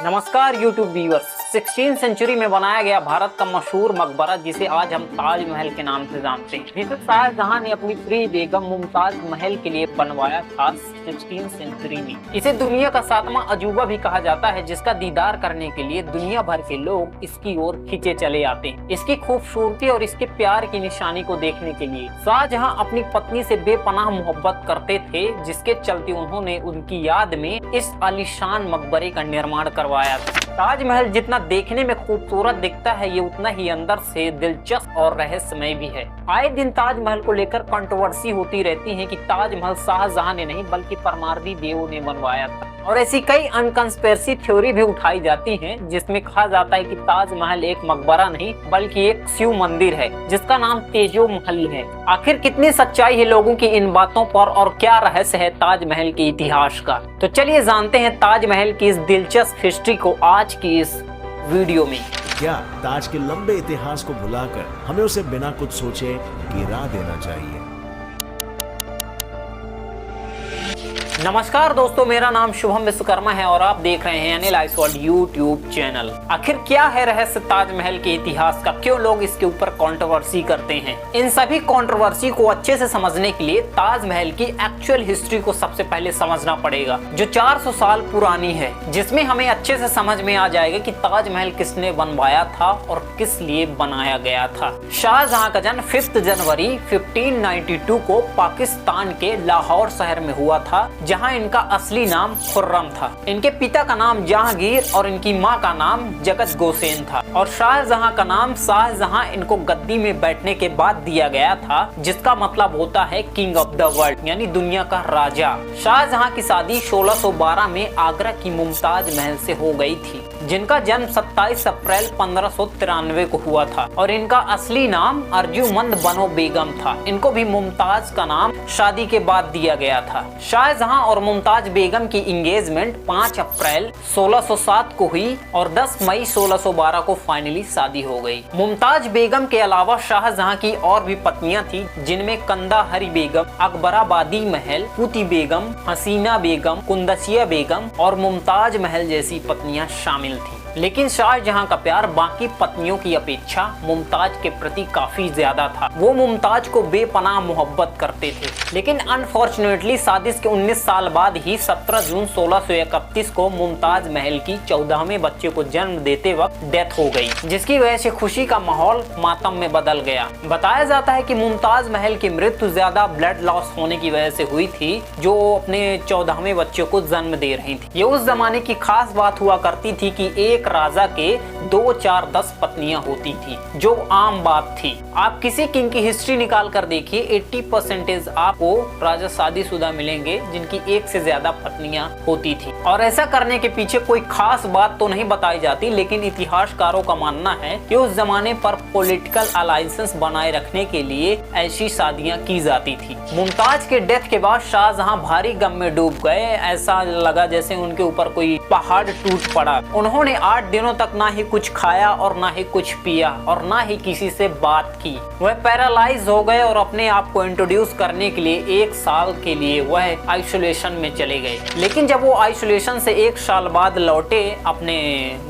नमस्कार YouTube viewers. 16वीं century में बनाया गया भारत का मशहूर मकबरा जिसे आज हम ताजमहल के नाम से जानते हैं, जिसे शाहजहां ने अपनी प्रिय बेगम मुमताज महल के लिए बनवाया था 16वीं सेंचुरी में। इसे दुनिया का 7वां अजूबा भी कहा जाता है, जिसका दीदार करने के लिए दुनिया भर के लोग इसकी ओर खींचे चले आते हैं। इसकी खूबसूरती और इसके प्यार की निशानी को देखने के लिए शाहजहां अपनी पत्नी से बेपनाह मोहब्बत करते थे, जिसके चलते उन्होंने उनकी याद में इस आलीशान मकबरे का निर्माण करवाया था। ताजमहल जितना देखने में खूबसूरत दिखता है, ये उतना ही अंदर से दिलचस्प और रहस्यमय भी है। आए दिन ताजमहल को लेकर कंट्रोवर्सी होती रहती है कि ताजमहल शाहजहां ने नहीं बल्कि परमार्दी देव ने बनवाया था, और ऐसी कई अनकंस्पिरेसी थ्योरी भी उठाई जाती हैं, जिसमें कहा जाता है कि ताजमहल एक मकबरा नहीं बल्कि एक शिव मंदिर है जिसका नाम तेजो महल है। आखिर कितनी सच्चाई है लोगों की इन बातों पर और क्या रहस्य है ताजमहल के इतिहास का, तो चलिए जानते हैं ताजमहल की इस दिलचस्प हिस्ट्री को आज की इस वीडियो में। क्या ताज के लंबे इतिहास को भुलाकर हमें उसे बिना कुछ सोचे गिरा देना चाहिए? नमस्कार दोस्तों, मेरा नाम शुभम विश्वकर्मा है और आप देख रहे हैं Anil ice world YouTube channel. आखिर क्या है रहस्य ताजमहल के इतिहास का, क्यों लोग इसके ऊपर कंट्रोवर्सी करते हैं? इन सभी कंट्रोवर्सी को अच्छे से समझने के लिए ताजमहल की एक्चुअल हिस्ट्री को सबसे पहले समझना पड़ेगा, जो 400 साल पुरानी है, जिसमें हमें अच्छे से समझ में आ जाएगा कि ताजमहल किसने बनवाया था और किस लिए बनाया गया था। शाहजहां का जन्म 5 जनवरी 1592 को पाकिस्तान के लाहौर शहर में हुआ था, जहां इनका असली नाम खुर्रम था। इनके पिता का नाम जहांगीर और इनकी मां का नाम जगत गोसेन था, और शाहजहां का नाम शाहजहां इनको गद्दी में बैठने के बाद दिया गया था, जिसका मतलब होता है किंग ऑफ द वर्ल्ड, यानी दुनिया का राजा। शाहजहां की शादी 1612 में आगरा की मुमताज महल से हो गई थी, जिनका जन्म 27 अप्रैल 1593 को हुआ था, और इनका असली नाम अर्जुमंद बनो बेगम था। इनको भी मुमताज का नाम शादी के बाद दिया गया था। शाहजहां और मुमताज बेगम की एंगेजमेंट 5 अप्रैल 1607 को हुई और 10 मई 1612 को फाइनली शादी हो गई। मुमताज बेगम के अलावा शाहजहां की और भी पत्नियां थी, जिनमें कंदाहरी बेगम, अकबराबादी महल, पूती बेगम, हसीना बेगम, कुंदसिया बेगम और मुमताज महल जैसी पत्नियां शामिल थी। लेकिन शाहजहां का प्यार बाकी पत्नियों की अपेक्षा मुमताज के प्रति काफी ज्यादा था। वो मुमताज को बेपनाह मोहब्बत करते थे, लेकिन अनफॉर्चुनेटली शादी के 19 साल बाद ही 17 जून 1631 को मुमताज महल की 14वें बच्चे को जन्म देते वक्त डेथ हो गई, जिसकी वजह से खुशी का माहौल मातम में बदल गया। बताया जाता है कि मुमताज महल की मृत्यु ज्यादा ब्लड लॉस होने की वजह से हुई थी, जो अपने 14वें बच्चे को जन्म दे रही थी। ये उस जमाने की खास बात हुआ करती थी कि एक राजा के 2, 4, 10 पत्नियां होती थी, जो आम बात थी। आप किसी किंग की हिस्ट्री निकाल कर देखिए, 80% आपको राजा शादीशुदा मिलेंगे जिनकी एक से ज्यादा पत्नियां होती थी। और ऐसा करने के पीछे कोई खास बात तो नहीं बताई जाती, लेकिन इतिहासकारों का मानना है कि उस जमाने पर पॉलिटिकल अलायंसेस बनाए रखने के लिए ऐसी शादियां की जाती थी। मुमताज के डेथ के बाद शाहजहां भारी गम में डूब गए। ऐसा लगा जैसे उनके ऊपर कोई पहाड़ टूट पड़ा। उन्होंने 8 दिनों तक ना ही कुछ खाया और ना ही कुछ पिया और ना ही किसी से बात की। वह पैरालाइज हो गए और अपने आप को इंट्रोड्यूस करने के लिए 1 साल के लिए वह आइसोलेशन में चले गए। लेकिन जब वो आइसोलेशन से 1 साल बाद लौटे अपने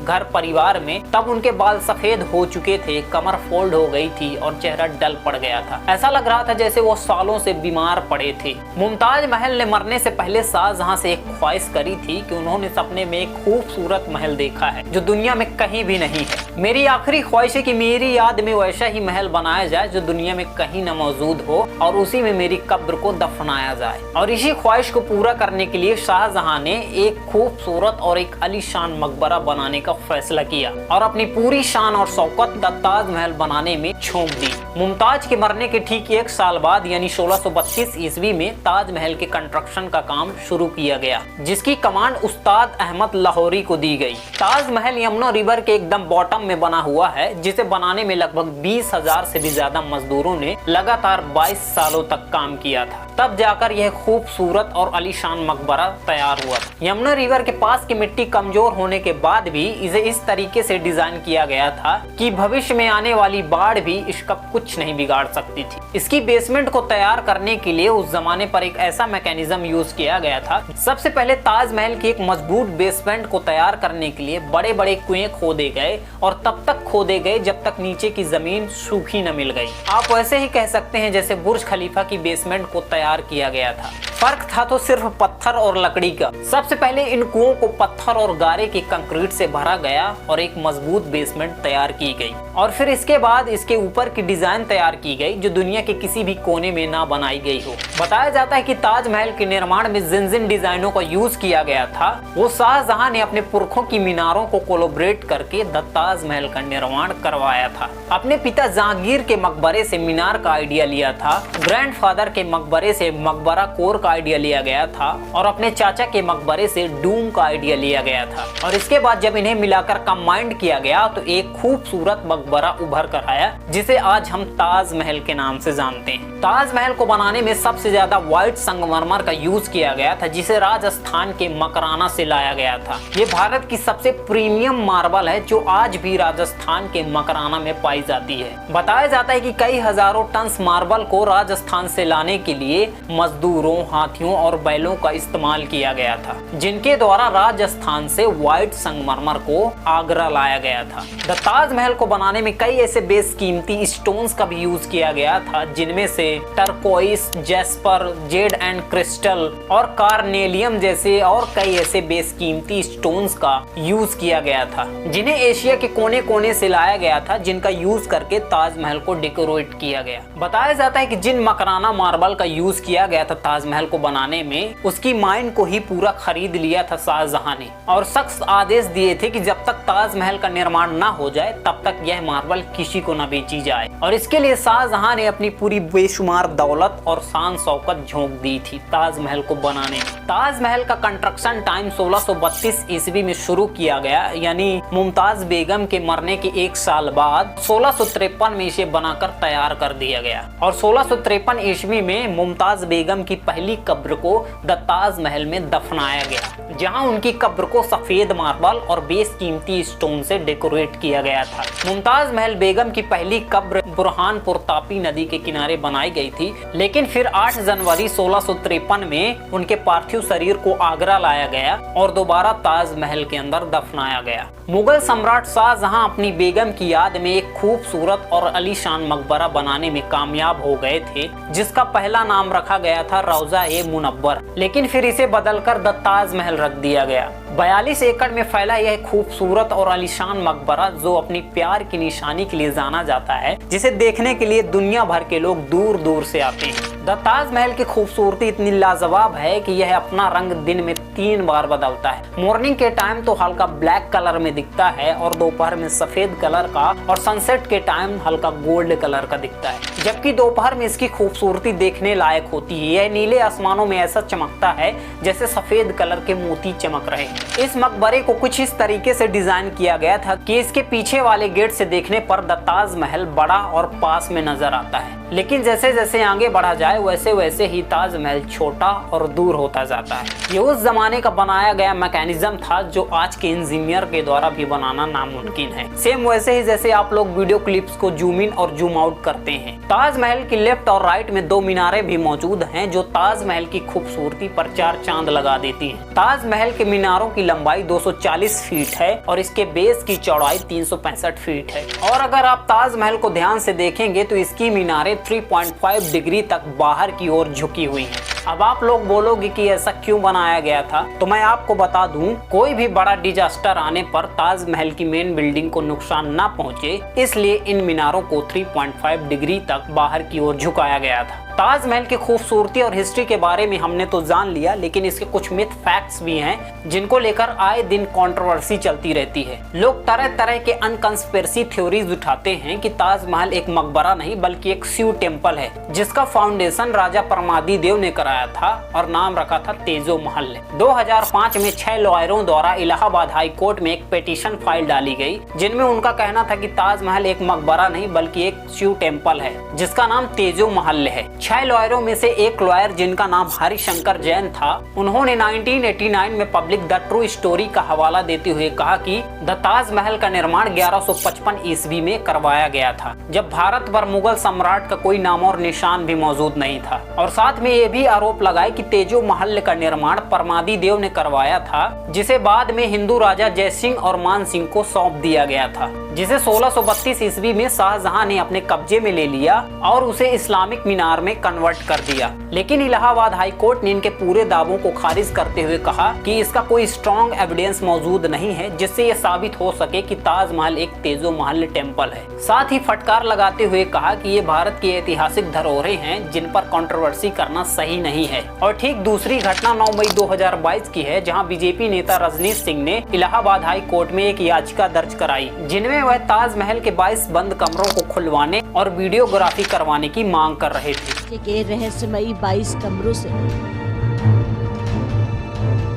घर परिवार में, तब उनके बाल सफेद हो चुके थे, कमर फोल्ड हो गई थी और चेहरा डल पड़ गया था। ऐसा लग रहा था जैसे वो सालों से बीमार पड़े थे। मुमताज महल ने मरने से पहले शाहजहां से एक ख्वाहिश करी थी कि उन्होंने सपने में एक खूबसूरत महल देखा है जो दुनिया में कहीं भी नहीं है। मेरी आखिरी ख्वाहिश है कि मेरी याद में वैसा ही महल बनाया जाए जो दुनिया में कहीं न मौजूद हो, और उसी में मेरी कब्र को दफनाया जाए। और इसी ख्वाहिश को पूरा करने के लिए शाहजहां ने एक खूबसूरत और एक आलीशान मकबरा बनाने का फैसला किया और अपनी पूरी शान और शौकत ताजमहल बनाने में झोंक दी। मुमताज के मरने के ठीक 1 साल बाद यानी 1632 ईस्वी में ताजमहल के कंस्ट्रक्शन का काम शुरू किया गया, जिसकी कमांड उस्ताद अहमद लाहौरी को दी गई। ताजमहल यमुना रिवर के एकदम बॉटम में बना हुआ है, जिसे बनाने में लगभग 20,000 से भी ज्यादा मजदूरों ने लगातार 22 सालों तक काम किया था। तब जाकर यह खूबसूरत और आलीशान मकबरा तैयार हुआ। यमुना रिवर के पास की मिट्टी कमजोर होने के बाद भी इसे इस तरीके से डिजाइन किया गया था कि भविष्य में आने वाली बाढ़ भी इसका कुछ नहीं बिगाड़ सकती थी। इसकी बेसमेंट को तैयार करने के लिए उस जमाने पर एक ऐसा मैकेनिज्म यूज किया गया था। सबसे पहले ताजमहल की एक मजबूत बेसमेंट को तैयार करने के लिए बड़े बड़े कुएं खोदे गए और तब तक खोदे गए जब तक नीचे की जमीन सूखी न मिल गई। आप वैसे ही कह सकते हैं जैसे बुर्ज खलीफा की बेसमेंट को तैयार किया गया था। फर्क था तो सिर्फ पत्थर और लकड़ी का। सबसे पहले इन कुओं को पत्थर और गारे की कंक्रीट से भरा गया और एक मजबूत बेसमेंट तैयार की गई और फिर इसके बाद इसके ऊपर की डिजाइन तैयार की गई जो दुनिया के किसी भी कोने में ना बनाई गई हो। बताया जाता है कि ताजमहल के निर्माण में जिन डिजाइनों का यूज किया गया था वो शाहजहां ने अपने पुरखों की मीनारों को कोलैबोरेट करके द ताजमहल का निर्माण करवाया था। अपने पिता जहांगीर के मकबरे से मीनार का आइडिया लिया था, ग्रैंडफादर के मकबरे से मकबरा कोर का आइडिया लिया गया था और अपने चाचा के मकबरे से डूम का आइडिया लिया गया था और इसके बाद जब इन्हें मिलाकर कंबाइंड किया गया तो एक खूबसूरत मकबरा उभर कर आया जिसे आज हम ताजमहल के नाम से जानते हैं। ताजमहल को बनाने में सबसे ज्यादा व्हाइट संगमरमर का यूज किया गया था जिसे राजस्थान के मकराना से लाया गया था। ये भारत की सबसे प्रीमियम मार्बल है जो आज भी राजस्थान के मकराना में पाई जाती है। बताया जाता है कि कई हजारों टन मार्बल को राजस्थान से लाने के लिए मजदूरों, हाथियों और बैलों का इस्तेमाल किया गया था जिनके द्वारा राजस्थान से व्हाइट संगमरमर को आगरा लाया गया था। द ताजमहल को बनाने में कई ऐसे बेशकीमती स्टोन्स का भी यूज किया गया था जिनमें से turquoise, jasper, Z and crystal और कार्नेलियम जैसे और कई ऐसे बेशकीमती स्टोन्स का यूज किया गया था जिन्हें एशिया के कोने कोने से लाया गया था जिनका यूज करके ताजमहल को डेकोरेट किया गया। बताया जाता है कि जिन मकराना मार्बल का यूज किया गया था ताजमहल को बनाने में उसकी माइन को ही पूरा खरीद लिया था शाहजहां ने और सख्त आदेश दिए थे कि जब तक ताजमहल का निर्माण ना हो जाए तब तक यह मार्बल किसी को न बेची जाए और इसके लिए शाहजहां ने अपनी पूरी बेशुमार दौलत और शान शौकत झोंक दी थी ताजमहल को बनाने में। ताजमहल का कंस्ट्रक्शन टाइम 1632 ईस्वी में शुरू किया गया यानी मुमताज बेगम के मरने के एक साल बाद 1653 में इसे बनाकर तैयार कर दिया गया और 1653 ईस्वी में मुमताज बेगम की पहली कब्र को द ताजमहल में दफनाया गया जहां उनकी कब्र को सफेद मार्बल और बेशकीमती स्टोन से डेकोरेट किया गया था। मुमताज महल बेगम की पहली कब्र बुरहानपुर तापी नदी के किनारे बनाई गई थी लेकिन फिर 8 जनवरी 1653 में उनके पार्थिव शरीर को आगरा लाया गया और दोबारा ताजमहल के अंदर दफनाया गया। मुगल सम्राट शाहजहां अपनी बेगम की याद में एक खूबसूरत और आलीशान मकबरा बनाने में कामयाब हो गए थे जिसका पहला नाम रखा गया था रौजा ए मुनव्वर लेकिन फिर इसे बदलकर द ताजमहल रख दिया गया। 42 एकड़ में फैला यह खूबसूरत और आलीशान मकबरा जो अपनी प्यार की निशानी के लिए जाना जाता है जिसे देखने के लिए दुनिया भर के लोग दूर दूर से आते हैं। द ताजमहल की खूबसूरती इतनी लाजवाब है कि यह अपना रंग दिन में 3 बार बदलता है। मॉर्निंग के टाइम तो हल्का ब्लैक कलर में दिखता है और दोपहर में सफेद कलर का और सनसेट के टाइम हल्का गोल्ड कलर का दिखता है जबकि दोपहर में इसकी खूबसूरती देखने लायक होती है। यह नीले आसमानों में ऐसा चमकता है जैसे सफेद कलर के मोती चमक रहे। इस मकबरे को कुछ इस तरीके से डिजाइन किया गया था कि इसके पीछे वाले गेट से देखने पर द ताजमहल बड़ा और पास में नजर आता है लेकिन जैसे जैसे आगे बढ़ा जाए वैसे वैसे ही ताजमहल छोटा और दूर होता जाता है। ये उस जमाने का बनाया गया मैकेनिज्म था जो आज के इंजीनियर के द्वारा भी बनाना नामुमकिन है। सेम वैसे ही जैसे आप लोग वीडियो क्लिप्स को जूम इन और जूम आउट करते हैं। ताजमहल की लेफ्ट और राइट में 2 मीनारें भी मौजूद हैं जो ताजमहल की खूबसूरती पर 4 चांद लगा देती हैं। ताजमहल के मीनारों की लंबाई 240 फीट है और इसके बेस की चौड़ाई 365 फीट है और अगर आप ताजमहल को ध्यान से देखेंगे तो इसकी मीनारें 3.5 डिग्री तक बाहर की ओर झुकी हुई हैं। अब आप लोग बोलोगे कि ऐसा क्यों बनाया गया था, तो मैं आपको बता दूं, कोई भी बड़ा डिजास्टर आने पर ताजमहल की मेन बिल्डिंग को नुकसान ना पहुंचे इसलिए इन मीनारों को 3.5 डिग्री तक बाहर की ओर झुकाया गया था। ताजमहल की खूबसूरती और हिस्ट्री के बारे में हमने तो जान लिया लेकिन इसके कुछ मिथ फैक्ट्स भी हैं जिनको लेकर आए दिन कंट्रोवर्सी चलती रहती है। लोग तरह तरह के अनकंस्पिरेसी थ्योरीज उठाते हैं कि ताजमहल एक मकबरा नहीं बल्कि एक शिव टेम्पल है जिसका फाउंडेशन राजा परमादिदेव ने कराया कराया था और नाम रखा था तेजो महल। 2005 में 6 लॉयरों द्वारा इलाहाबाद हाई कोर्ट में एक पिटीशन फाइल डाली गई, जिनमें उनका कहना था कि ताजमहल एक मकबरा नहीं बल्कि एक शिव टेम्पल है जिसका नाम तेजो महल है। 6 लॉयरों में से एक लॉयर जिनका नाम हरिशंकर जैन था, उन्होंने 1989 में पब्लिक द ट्रू स्टोरी का हवाला देते हुए कहा कि द ताजमहल का निर्माण 1155 ईस्वी में करवाया गया था, जब भारत पर मुगल सम्राट का कोई नाम और निशान भी मौजूद नहीं था। और साथ में ये भी आरोप लगाए कि तेजो महल का निर्माण परमादी देव ने करवाया था, जिसे बाद में हिंदू राजा जय सिंह और मान सिंह को सौंप दिया गया था, जिसे 1632 ईस्वी में शाहजहां ने अपने कब्जे में ले लिया और उसे इस्लामिक मीनार में कन्वर्ट कर दिया। लेकिन इलाहाबाद हाई कोर्ट ने इनके पूरे दावों को खारिज करते हुए कहा कि इसका कोई स्ट्रॉन्ग एविडेंस मौजूद नहीं है जिससे ये साबित हो सके कि ताजमहल एक तेजो महल टेम्पल है। साथ ही फटकार लगाते हुए कहा कि ये भारत की ऐतिहासिक धरोहरें हैं जिन पर कंट्रोवर्सी करना सही नहीं है। और ठीक दूसरी घटना 9 मई 2022 की है, जहां बीजेपी नेता रजनीश सिंह ने इलाहाबाद हाई कोर्ट में एक याचिका दर्ज कराई, जिनमें वह ताजमहल के 22 बंद कमरों को खुलवाने और वीडियोग्राफी करवाने की मांग कर रहे थे। रहस्यमयी 22 कमरों से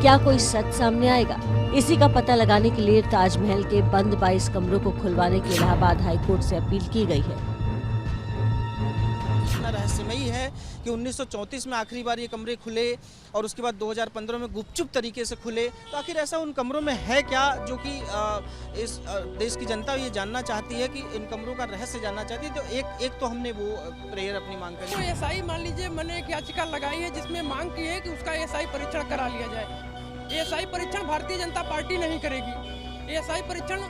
क्या कोई सच सामने आएगा? इसी का पता लगाने के लिए ताजमहल के बंद 22 कमरों को खुलवाने की इलाहाबाद हाई कोर्ट से अपील की गई है। रहस्यमयी है कि 1934 में आखिरी बार ये कमरे खुले और उसके बाद 2015 में गुपचुप तरीके से खुले। तो आखिर ऐसा उन कमरों में है क्या जो कि इस देश की जनता ये जानना चाहती है, कि इन कमरों का रहस्य जानना चाहती है। तो एक तो हमने वो प्रेयर अपनी मांग करी। तो एसआई मान लीजिए मैंने एक याचिका लगाई है जिसमें मांग की है कि उसका एसआई परीक्षण करा लिया जाए। एसआई परीक्षण भारतीय जनता पार्टी नहीं करेगी, एसआई परीक्षण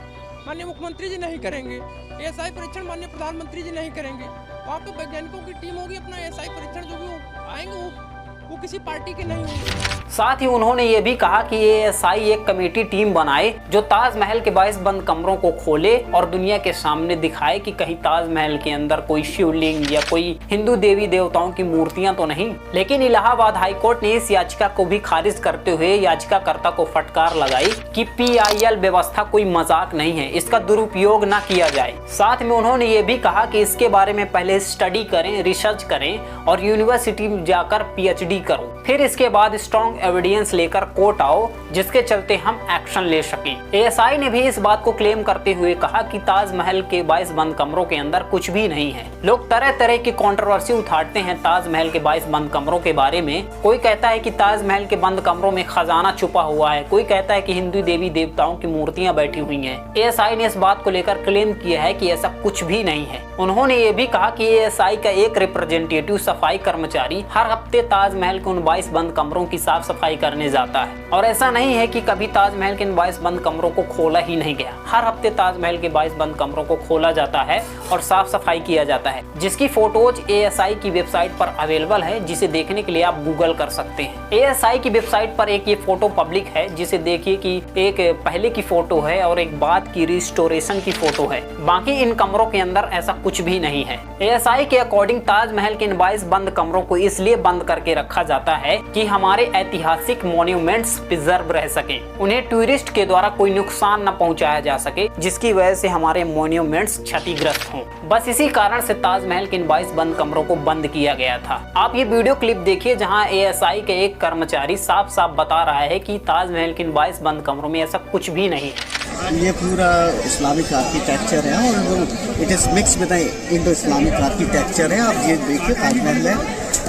माननीय मुख्यमंत्री जी नहीं करेंगे, एसआई परीक्षण माननीय प्रधानमंत्री जी नहीं करेंगे। वहाँ पे वैज्ञानिकों की टीम होगी, अपना एसआई परीक्षण जो भी आएंगे वो किसी पार्टी के नहीं होंगे। साथ ही उन्होंने ये भी कहा कि एएसआई एक कमेटी टीम बनाए जो ताजमहल के 22 बंद कमरों को खोले और दुनिया के सामने दिखाए कि कहीं ताजमहल के अंदर कोई शिवलिंग या कोई हिंदू देवी देवताओं की मूर्तियां तो नहीं। लेकिन इलाहाबाद हाई कोर्ट ने इस याचिका को भी खारिज करते हुए याचिकाकर्ता को फटकार लगाई कि PIL व्यवस्था कोई मजाक नहीं है, इसका दुरुपयोग न किया जाए। साथ में उन्होंने ये भी कहा कि इसके बारे में पहले स्टडी करें, रिसर्च करें और यूनिवर्सिटी में जाकर PhD करो, फिर इसके बाद स्ट्रॉन्ग एविडेंस लेकर कोर्ट आओ जिसके चलते हम एक्शन ले सकें। एएसआई ने भी इस बात को क्लेम करते हुए कहा कि ताजमहल के 22 बंद कमरों के अंदर कुछ भी नहीं है। लोग तरह तरह की कंट्रोवर्सी उठाते हैं ताजमहल के 22 बंद कमरों के बारे में। कोई कहता है कि ताजमहल के बंद कमरों में खजाना छुपा हुआ है, कोई कहता है कि हिंदू देवी देवताओं की मूर्तियां बैठी हुई हैं। एएसआई ने इस बात को लेकर क्लेम किया है कि ऐसा कुछ भी नहीं है। उन्होंने ये भी कहा कि एएसआई का एक रिप्रेजेंटेटिव सफाई कर्मचारी हर हफ्ते ताजमहल के उन 22 बंद कमरों की साफ सफाई करने जाता है और ऐसा नहीं है कि कभी ताजमहल के इन 22 बंद कमरों को खोला ही नहीं गया। हर हफ्ते ताजमहल के 22 बंद कमरों को खोला जाता है और साफ सफाई किया जाता है, जिसकी फोटोज एएसआई की वेबसाइट पर अवेलेबल है, जिसे देखने के लिए आप गूगल कर सकते हैं। एएसआई की वेबसाइट पर एक ये फोटो पब्लिक है, जिसे देखिए कि एक पहले की फोटो है और एक बाद की रिस्टोरेशन की फोटो है। बाकी इन कमरों के अंदर ऐसा कुछ भी नहीं है। एएसआई के अकॉर्डिंग ताजमहल के इन 22 बंद कमरों को इसलिए बंद करके रखा जाता है कि हमारे ऐतिहासिक मॉन्यूमेंट्स प्रिजर्व रह सकें, उन्हें टूरिस्ट के द्वारा कोई नुकसान न पहुंचाया जा सके जिसकी वजह से हमारे मॉन्यूमेंट्स क्षतिग्रस्त हों। बस इसी कारण से ताजमहल के इन 22 बंद कमरों को बंद किया गया था। आप ये वीडियो क्लिप देखिए जहां एएसआई के एक कर्मचारी साफ साफ बता रहा है कि ताजमहल के इन 22 बंद कमरों में ऐसा कुछ भी नहीं है। ये पूरा इस्लामिक आर्किटेक्चर है और it is mix with Indo Islamic architecture है। आप ये देखिए ताजमहल है,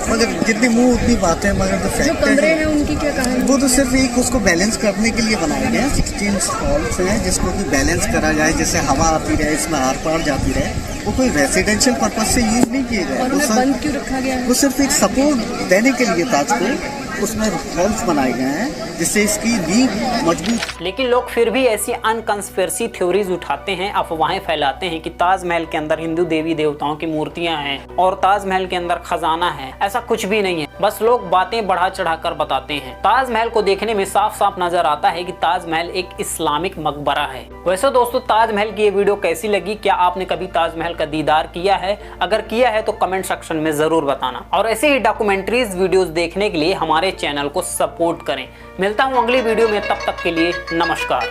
मगर जितनी मुंह उतनी बातें, मगर जो फैक्ट है उनकी क्या कहानी? वो तो सिर्फ एक उसको बैलेंस करने के लिए बनाए गए हैं। 16 हॉल्स हैं जिसको कि बैलेंस करा जाए, जैसे हवा आती रहे, इसमें आर पार जाती रहे। वो कोई रेजिडेंशियल पर्पज से यूज नहीं किए गए। बंद क्यों रखा गया है? वो सिर्फ एक सपोर्ट देने के लिए ताज को उसमें हॉल्स बनाए गए हैं जिससे इसकी नींव मजबूत। लेकिन लोग फिर भी ऐसी अनकंस्पिरेसी थ्योरीज उठाते हैं, अफवाहें फैलाते हैं कि ताजमहल के अंदर हिंदू देवी देवताओं की मूर्तियां हैं और ताजमहल के अंदर खजाना है। ऐसा कुछ भी नहीं है, बस लोग बातें बढ़ा चढ़ाकर बताते हैं। ताजमहल को देखने में साफ साफ नजर आता है कि ताजमहल एक इस्लामिक मकबरा है। वैसे दोस्तों, ताजमहल की ये वीडियो कैसी लगी? क्या आपने कभी ताजमहल का दीदार किया है? अगर किया है तो कमेंट सेक्शन में जरूर बताना। और ऐसे ही डॉक्यूमेंट्रीज वीडियोस देखने के लिए हमारे चैनल को सपोर्ट करें। मिलता हूं अगली वीडियो में, तब तक के लिए नमस्कार।